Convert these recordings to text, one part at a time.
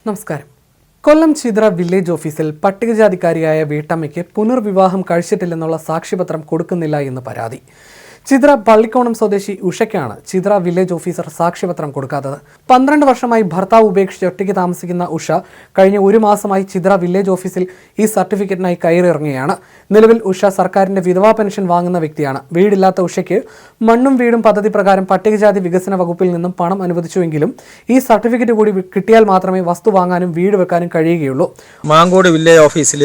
നമസ്കാരം. കൊല്ലം ചിത്ര വില്ലേജ് ഓഫീസിൽ പട്ടികജാതിക്കാരിയായ വീട്ടമ്മയ്ക്ക് പുനർവിവാഹം കഴിച്ചിട്ടില്ലെന്നുള്ള സാക്ഷ്യപത്രം കൊടുക്കുന്നില്ല എന്ന് പരാതി. ചിത്ര പള്ളിക്കോണം സ്വദേശി ഉഷയ്ക്കാണ് ചിത്ര വില്ലേജ് ഓഫീസർ സാക്ഷ്യപത്രം കൊടുക്കാത്തത്. 12 വർഷമായി ഭർത്താവ് ഉപേക്ഷിച്ച് ഒറ്റയ്ക്ക് താമസിക്കുന്ന ഉഷ കഴിഞ്ഞ 1 മാസമായി ചിത്ര വില്ലേജ് ഓഫീസിൽ ഈ സർട്ടിഫിക്കറ്റിനായി കയറിയിറങ്ങുകയാണ്. നിലവിൽ ഉഷ സർക്കാരിന്റെ വിധവാ പെൻഷൻ വാങ്ങുന്ന വ്യക്തിയാണ്. വീടില്ലാത്ത ഉഷയ്ക്ക് മണ്ണും വീടും പദ്ധതി പ്രകാരം പട്ടികജാതി വികസന വകുപ്പിൽ നിന്നും പണം അനുവദിച്ചുവെങ്കിലും ഈ സർട്ടിഫിക്കറ്റ് കൂടി കിട്ടിയാൽ മാത്രമേ വസ്തു വാങ്ങാനും വീട് വെക്കാനും കഴിയുകയുള്ളൂ. മാങ്കോട് വില്ലേജ് ഓഫീസിൽ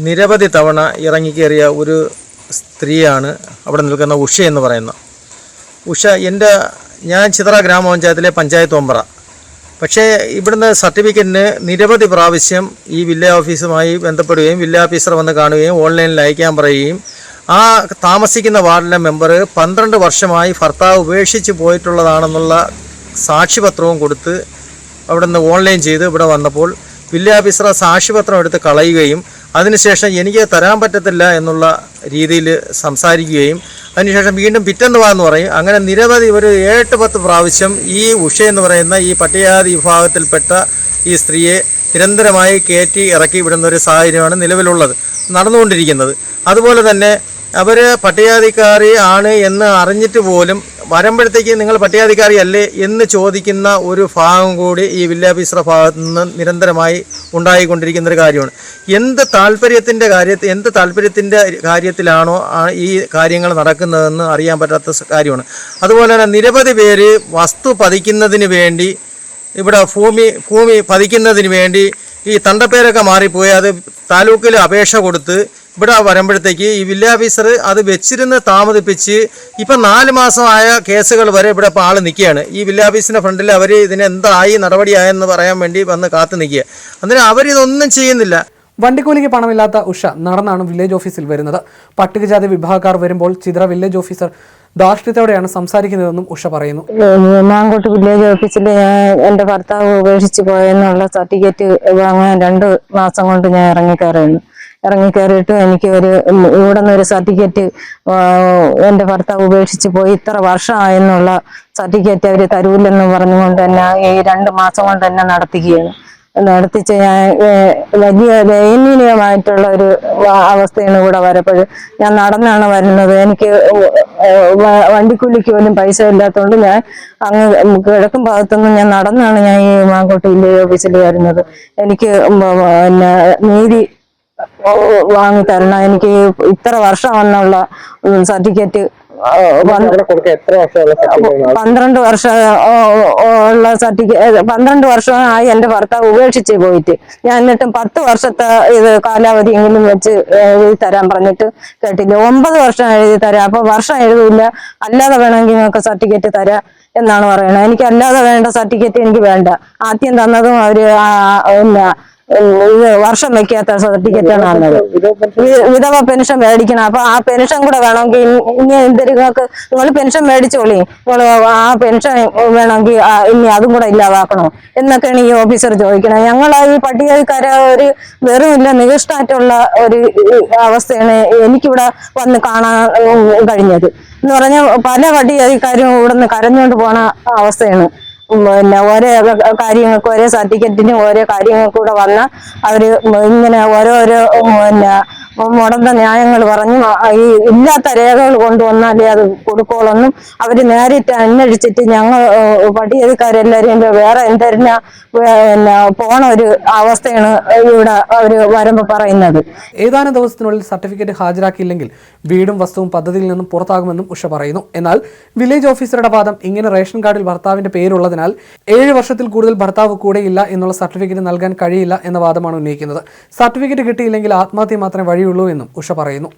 നിരവധി തവണ ഇറങ്ങിക്കേറിയ ഒരു സ്ത്രീയാണ് അവിടെ നിൽക്കുന്ന ഉഷ എന്ന് പറയുന്ന ഉഷ. ഞാൻ ചിത്ര ഗ്രാമപഞ്ചായത്തിലെ പഞ്ചായത്ത് മെമ്പറ. പക്ഷേ ഇവിടുന്ന് സർട്ടിഫിക്കറ്റിന് നിരവധി പ്രാവശ്യം ഈ വില്ലേജ് ഓഫീസുമായി ബന്ധപ്പെടുകയും വില്ലേജ് ഓഫീസർ വന്ന് കാണുകയും ഓൺലൈനിൽ അയക്കാൻ പറയുകയും ആ താമസിക്കുന്ന വാർഡിലെ മെമ്പർ 12 വർഷമായി ഭർത്താവ് ഉപേക്ഷിച്ച് പോയിട്ടുള്ളതാണെന്നുള്ള സാക്ഷ്യപത്രവും കൊടുത്ത് അവിടുന്ന് ഓൺലൈൻ ചെയ്ത് ഇവിടെ വന്നപ്പോൾ വില്ലേജ് ഓഫീസർ സാക്ഷ്യപത്രം എടുത്ത് കളയുകയും അതിനുശേഷം എനിക്ക് തരാൻ പറ്റത്തില്ല എന്നുള്ള രീതിയിൽ സംസാരിക്കുകയും അതിനുശേഷം വീണ്ടും പിറ്റെന്ന് വാന്ന് പറയും. അങ്ങനെ നിരവധി ഒരു 7-10 പ്രാവശ്യം ഈ ഉഷ എന്ന് പറയുന്ന ഈ പട്ടികജാതി വിഭാഗത്തിൽപ്പെട്ട ഈ സ്ത്രീയെ നിരന്തരമായി കയറ്റി ഇറക്കി വിടുന്ന ഒരു സാഹചര്യമാണ് നിലവിലുള്ളത്, നടന്നുകൊണ്ടിരിക്കുന്നത്. അതുപോലെ തന്നെ അവർ പട്ടികജാതിക്കാരി ആണ് എന്ന് അറിഞ്ഞിട്ട് പോലും വരുമ്പോഴത്തേക്ക് നിങ്ങൾ പട്ടികജാതിക്കാരി അല്ലേ എന്ന് ചോദിക്കുന്ന ഒരു ഭാഗം കൂടി ഈ വില്ലേജ് ഓഫീസറുടെ ഭാഗത്തു നിന്ന് നിരന്തരമായി ഉണ്ടായിക്കൊണ്ടിരിക്കുന്ന ഒരു കാര്യമാണ്. എന്ത് താല്പര്യത്തിൻ്റെ കാര്യത്തിലാണോ ഈ കാര്യങ്ങൾ നടക്കുന്നതെന്ന് അറിയാൻ പറ്റാത്ത കാര്യമാണ്. അതുപോലെ തന്നെ നിരവധി പേര് വസ്തു പതിക്കുന്നതിന് വേണ്ടി ഇവിടെ ഭൂമി പതിക്കുന്നതിന് വേണ്ടി ഈ തണ്ടപ്പേരൊക്കെ മാറിപ്പോയി അത് താലൂക്കിൽ അപേക്ഷ കൊടുത്ത് ഇവിടെ വരുമ്പോഴത്തേക്ക് ഈ വില്ലേജ് ഓഫീസർ അത് വെച്ചിരുന്ന് താമസിപ്പിച്ച് ഇപ്പം 4 മാസമായ കേസുകൾ വരെ ഇവിടെ ഇപ്പോൾ ആൾ നിൽക്കുകയാണ്. ഈ വില്ലേജ് ഓഫീസിൻ്റെ ഫ്രണ്ടിൽ അവർ ഇതിനെന്തായി നടപടിയായെന്ന് പറയാൻ വേണ്ടി വന്ന് കാത്തു നിൽക്കുക. അന്നേരം അവരിതൊന്നും ചെയ്യുന്നില്ല. വണ്ടിക്കൂലിക്ക് പണമില്ലാത്ത ഉഷ നടന്നാണ് വില്ലേജ് ഓഫീസിൽ വരുന്നത്. പട്ടികജാതി വിഭാഗക്കാർ വരുമ്പോൾ ചിത്ര വില്ലേജ് ഓഫീസർ ധാർഷ്ട്യത്തോടെയാണ് സംസാരിക്കുന്നതെന്നും ഉഷ പറയുന്നു. മാങ്കോട്ട് വില്ലേജ് ഓഫീസിൽ എൻ്റെ ഭർത്താവ് ഉപേക്ഷിച്ച് പോയെന്നുള്ള സർട്ടിഫിക്കറ്റ് വാങ്ങാൻ 2 മാസം കൊണ്ട് ഞാൻ ഇറങ്ങിക്കയറിയിട്ട് എനിക്ക് ഇവിടെ നിന്നൊരു സർട്ടിഫിക്കറ്റ് എൻ്റെ ഭർത്താവ് ഉപേക്ഷിച്ച് പോയി ഇത്ര വർഷമായെന്നുള്ള സർട്ടിഫിക്കറ്റ് അവർ തരൂല്ലെന്ന് പറഞ്ഞുകൊണ്ട് തന്നെ ഈ 2 മാസം കൊണ്ട് തന്നെ നടത്തിച്ച് ഞാൻ വലിയ ദയനീയമായിട്ടുള്ള ഒരു അവസ്ഥയാണ് ഇവിടെ വരപ്പോൾ. ഞാൻ നടന്നാണ് വരുന്നത്. എനിക്ക് വണ്ടിക്കൂലിക്ക് പോലും പൈസ ഇല്ലാത്തതുകൊണ്ട് ഞാൻ അങ്ങ് കിഴക്കും ഭാഗത്തുനിന്ന് ഞാൻ നടന്നാണ് ഞാൻ ഈ മാങ്കോട്ട് വില്ലേജ് ഓഫീസിൽ വരുന്നത്. എനിക്ക് പിന്നെ നീതി വാങ്ങിത്തരണം. എനിക്ക് ഇത്ര വർഷം എന്നുള്ള സർട്ടിഫിക്കറ്റ് 12 വർഷം ഉള്ള സർട്ടിഫിക്കറ്റ് 12 വർഷമായി എൻ്റെ ഭർത്താവ് ഉപേക്ഷിച്ച് പോയിട്ട് ഞാൻ എന്നിട്ടും 10 വർഷത്തെ ഇത് കാലാവധി എങ്കിലും വെച്ച് എഴുതി തരാൻ പറഞ്ഞിട്ട് കേട്ടില്ല. 9 വർഷം എഴുതി തരാം. അപ്പൊ വർഷം എഴുതില്ല, അല്ലാതെ വേണമെങ്കിൽ നിങ്ങൾക്ക് സർട്ടിഫിക്കറ്റ് തരാം എന്നാണ് പറയണത്. എനിക്ക് അല്ലാതെ വേണ്ട സർട്ടിഫിക്കറ്റ് എനിക്ക് വേണ്ട. ആദ്യം തന്നതും അവര് വർഷം വെക്കാത്ത സർട്ടിഫിക്കറ്റാണ് തന്നത്. വിധവ പെൻഷൻ മേടിക്കണം. അപ്പൊ ആ പെൻഷൻ കൂടെ വേണമെങ്കിൽ ഇനി നിങ്ങൾക്ക് നിങ്ങൾ പെൻഷൻ മേടിച്ചോളി, നിങ്ങൾ ആ പെൻഷൻ വേണമെങ്കിൽ ഇനി അതും കൂടെ ഇല്ലാതാക്കണോ എന്നൊക്കെയാണ് ഈ ഓഫീസർ ചോദിക്കണത്. ഞങ്ങൾ ഈ പട്ടികജാതിക്കാരെ ഒരു വെറുമില്ല നികൃഷ്ടമായിട്ടുള്ള ഒരു അവസ്ഥയാണ് എനിക്കിവിടെ വന്ന് കാണാൻ കഴിഞ്ഞത്. എന്ന് പറഞ്ഞാൽ പല പട്ടികജാതിക്കാരും ഇവിടെ നിന്ന് കരഞ്ഞുകൊണ്ട് പോണ അവസ്ഥയാണ്. പിന്നെ ഓരോ കാര്യങ്ങൾക്ക് ഓരോ സർട്ടിഫിക്കറ്റിനും ഓരോ കാര്യങ്ങൾക്കൂടെ വന്ന അവര് ഇങ്ങനെ ഓരോരോ മുടന്ത ന്യായങ്ങൾ പറഞ്ഞു ഈ ഇല്ലാത്ത രേഖകൾ കൊണ്ടുവന്നാലേ അത് കൊടുക്കോളെന്നും അവര് നേരിട്ട് അന്വേഷിച്ചിട്ട് ഞങ്ങൾ പട്ടികജാതിക്കാരെല്ലാരും വേറെ എന്തെല്ലാം പോണ ഒരു അവസ്ഥയാണ് ഇവിടെ അവര് വരുമ്പോ പറയുന്നത്. ഏതാനും ദിവസത്തിനുള്ളിൽ സർട്ടിഫിക്കറ്റ് ഹാജരാക്കിയില്ലെങ്കിൽ വീടും വസ്തുവും പദ്ധതിയിൽ നിന്നും പുറത്താകുമെന്നും ഉഷ പറയുന്നു. എന്നാൽ വില്ലേജ് ഓഫീസറുടെ വാദം ഇങ്ങനെ റേഷൻ കാർഡിൽ ഭർത്താവിന്റെ പേരുള്ളതിനാൽ 7 വർഷത്തിൽ കൂടുതൽ ഭർത്താവ് കൂടെയില്ല എന്നുള്ള സർട്ടിഫിക്കറ്റ് നൽകാൻ കഴിയില്ല എന്ന വാദമാണ് ഉന്നയിക്കുന്നത്. സർട്ടിഫിക്കറ്റ് കിട്ടിയില്ലെങ്കിൽ ആത്മഹത്യ മാത്രമേ വഴിയുള്ളൂ എന്നും ഉഷ പറയുന്നു.